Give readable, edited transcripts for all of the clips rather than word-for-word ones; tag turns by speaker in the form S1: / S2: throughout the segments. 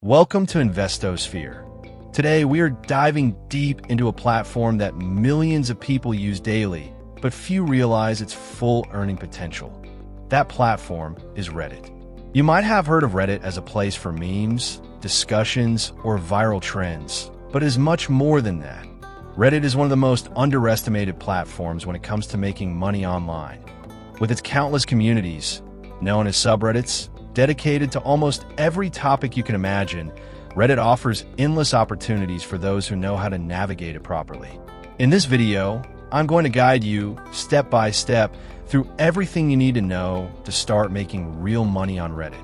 S1: Welcome to InvestoSphere. Today, we are diving deep into a platform that millions of people use daily, but few realize its full earning potential. That platform is Reddit. You might have heard of Reddit as a place for memes, discussions, or viral trends, but it is much more than that. Reddit is one of the most underestimated platforms when it comes to making money online. With its countless communities, known as subreddits, dedicated to almost every topic you can imagine, Reddit offers endless opportunities for those who know how to navigate it properly. In this video, I'm going to guide you step by step through everything you need to know to start making real money on Reddit.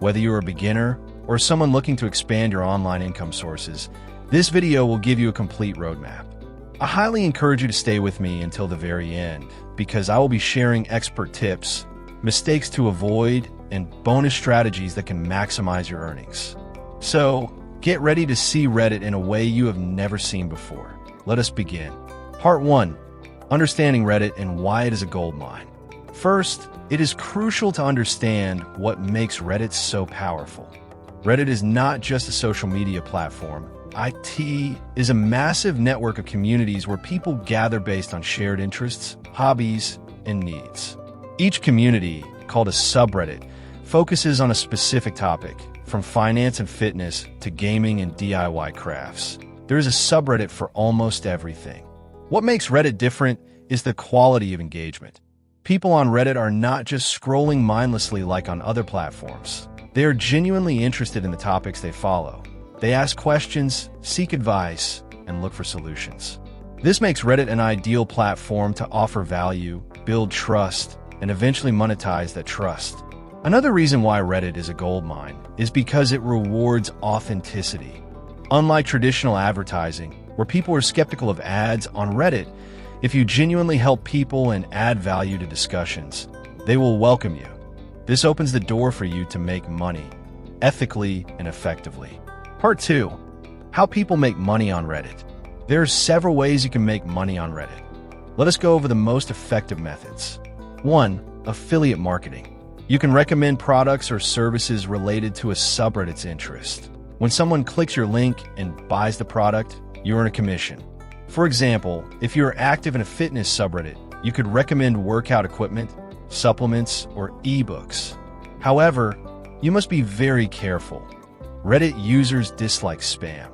S1: Whether you're a beginner or someone looking to expand your online income sources, this video will give you a complete roadmap. I highly encourage you to stay with me until the very end, because I will be sharing expert tips, mistakes to avoid, and bonus strategies that can maximize your earnings. So, get ready to see Reddit in a way you have never seen before. Let us begin. Part 1. Understanding Reddit and why it is a goldmine. First, it is crucial to understand what makes Reddit so powerful. Reddit is not just a social media platform. IT is a massive network of communities where people gather based on shared interests, hobbies, and needs. Each community, called a subreddit, focuses on a specific topic, from finance and fitness to gaming and DIY crafts. There is a subreddit for almost everything. What makes Reddit different is the quality of engagement. People on Reddit are not just scrolling mindlessly like on other platforms. They are genuinely interested in the topics they follow. They ask questions, seek advice, and look for solutions. This makes Reddit an ideal platform to offer value, build trust, and eventually monetize that trust. Another reason why Reddit is a goldmine is because it rewards authenticity. Unlike traditional advertising, where people are skeptical of ads, on Reddit, if you genuinely help people and add value to discussions, they will welcome you. This opens the door for you to make money, ethically and effectively. Part 2. How people make money on Reddit. There are several ways you can make money on Reddit. Let us go over the most effective methods. 1. Affiliate marketing. You can recommend products or services related to a subreddit's interest. When someone clicks your link and buys the product, you earn a commission. For example, if you are active in a fitness subreddit, you could recommend workout equipment, supplements, or ebooks. However, you must be very careful. Reddit users dislike spam.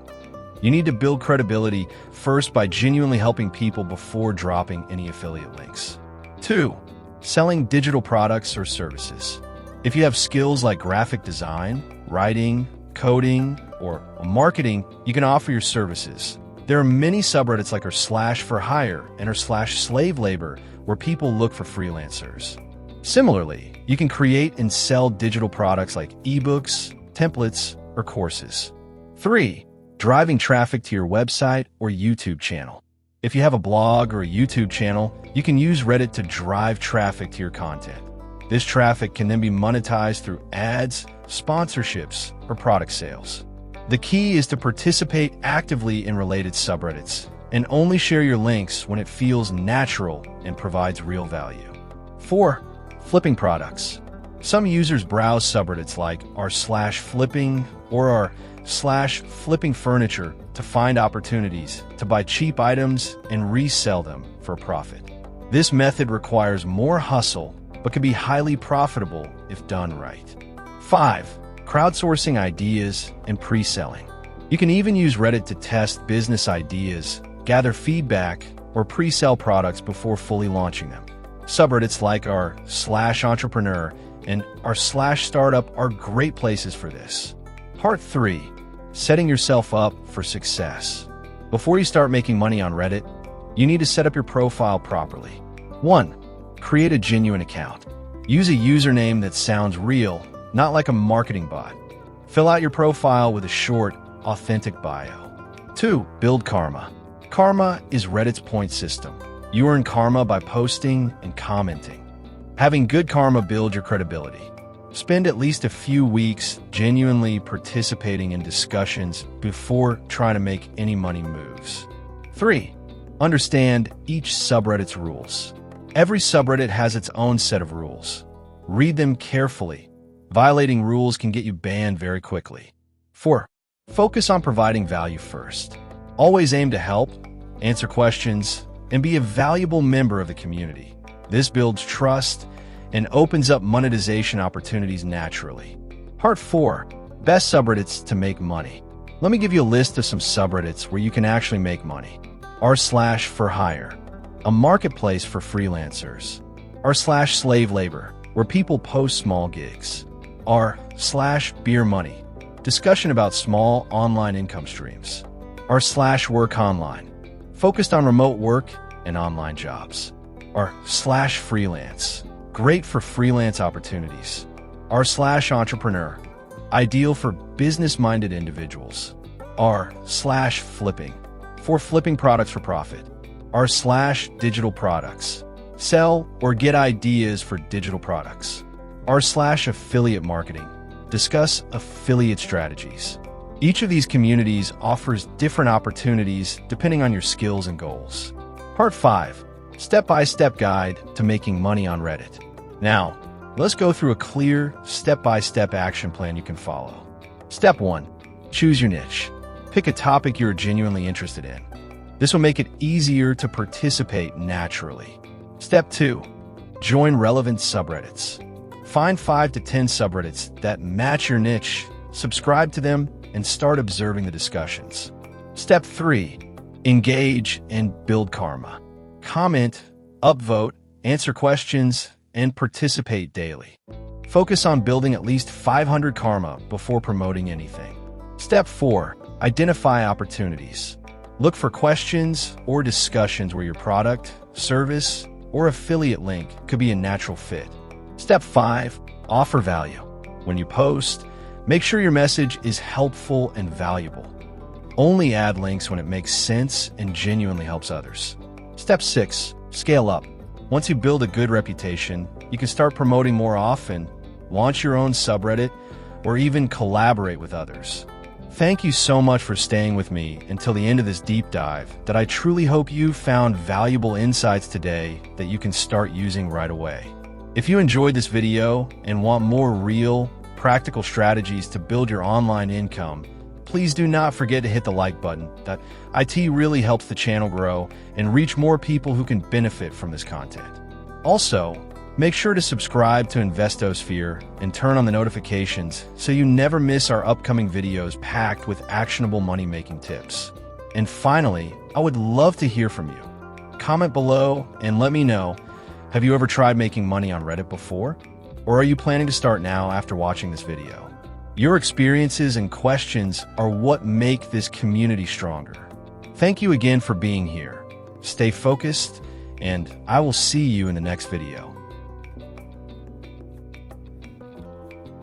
S1: You need to build credibility first by genuinely helping people before dropping any affiliate links. 2. Selling digital products or services. If you have skills like graphic design, writing, coding, or marketing, you can offer your services. There are many subreddits like r/for-hire and r/slave labor where people look for freelancers. Similarly, you can create and sell digital products like ebooks, templates, or courses. 3. Driving traffic to your website or YouTube channel. If you have a blog or a YouTube channel, you can use Reddit to drive traffic to your content. This traffic can then be monetized through ads, sponsorships, or product sales. The key is to participate actively in related subreddits and only share your links when it feels natural and provides real value. 4. Flipping products. Some users browse subreddits like r/flipping or r/flipping furniture to find opportunities to buy cheap items and resell them for a profit. This method requires more hustle, but can be highly profitable if done right. 5. Crowdsourcing ideas and pre-selling. You can even use Reddit to test business ideas, gather feedback, or pre-sell products before fully launching them. Subreddits like r/entrepreneur and r/startup are great places for this. Part 3. Setting yourself up for success. Before you start making money on Reddit, you need to set up your profile properly. 1. Create a genuine account. Use a username that sounds real, not like a marketing bot. Fill out your profile with a short, authentic bio. 2. Build karma. Karma is Reddit's point system. You earn karma by posting and commenting. Having good karma builds your credibility. Spend at least a few weeks genuinely participating in discussions before trying to make any money moves. 3. Understand each subreddit's rules. Every subreddit has its own set of rules. Read them carefully. Violating rules can get you banned very quickly. 4. Focus on providing value first. Always aim to help, answer questions, and be a valuable member of the community. This builds trust and opens up monetization opportunities naturally. Part 4. Best subreddits to make money. Let me give you a list of some subreddits where you can actually make money. r/for-hire, a marketplace for freelancers. r/slave labor, where people post small gigs. r/beer money, discussion about small online income streams. r/work online, focused on remote work and online jobs. r/freelance, great for freelance opportunities. r/entrepreneur, ideal for business-minded individuals. r/flipping, for flipping products for profit. r/digital products, sell or get ideas for digital products. r/affiliate marketing, discuss affiliate strategies. Each of these communities offers different opportunities depending on your skills and goals. Part 5. Step-by-step guide to making money on Reddit. Now, let's go through a clear, step-by-step action plan you can follow. Step 1. Choose your niche. Pick a topic you're genuinely interested in. This will make it easier to participate naturally. Step 2. Join relevant subreddits. Find 5 to 10 subreddits that match your niche, subscribe to them, and start observing the discussions. Step 3. Engage and build karma. Comment, upvote, answer questions, and participate daily. Focus on building at least 500 karma before promoting anything. Step 4. Identify opportunities. Look for questions or discussions where your product, service, or affiliate link could be a natural fit. Step 5. Offer value. When you post, make sure your message is helpful and valuable. Only add links when it makes sense and genuinely helps others. Step 6. Scale up. Once you build a good reputation, you can start promoting more often, launch your own subreddit, or even collaborate with others. Thank you so much for staying with me until the end of this deep dive that I truly hope you found valuable insights today that you can start using right away. If you enjoyed this video and want more real, practical strategies to build your online income, please do not forget to hit the like button. That IT really helps the channel grow and reach more people who can benefit from this content. Also, make sure to subscribe to InvestoSphere and turn on the notifications so you never miss our upcoming videos packed with actionable money-making tips. And finally, I would love to hear from you. Comment below and let me know, have you ever tried making money on Reddit before? Or are you planning to start now after watching this video? Your experiences and questions are what make this community stronger. Thank you again for being here. Stay focused, and I will see you in the next video.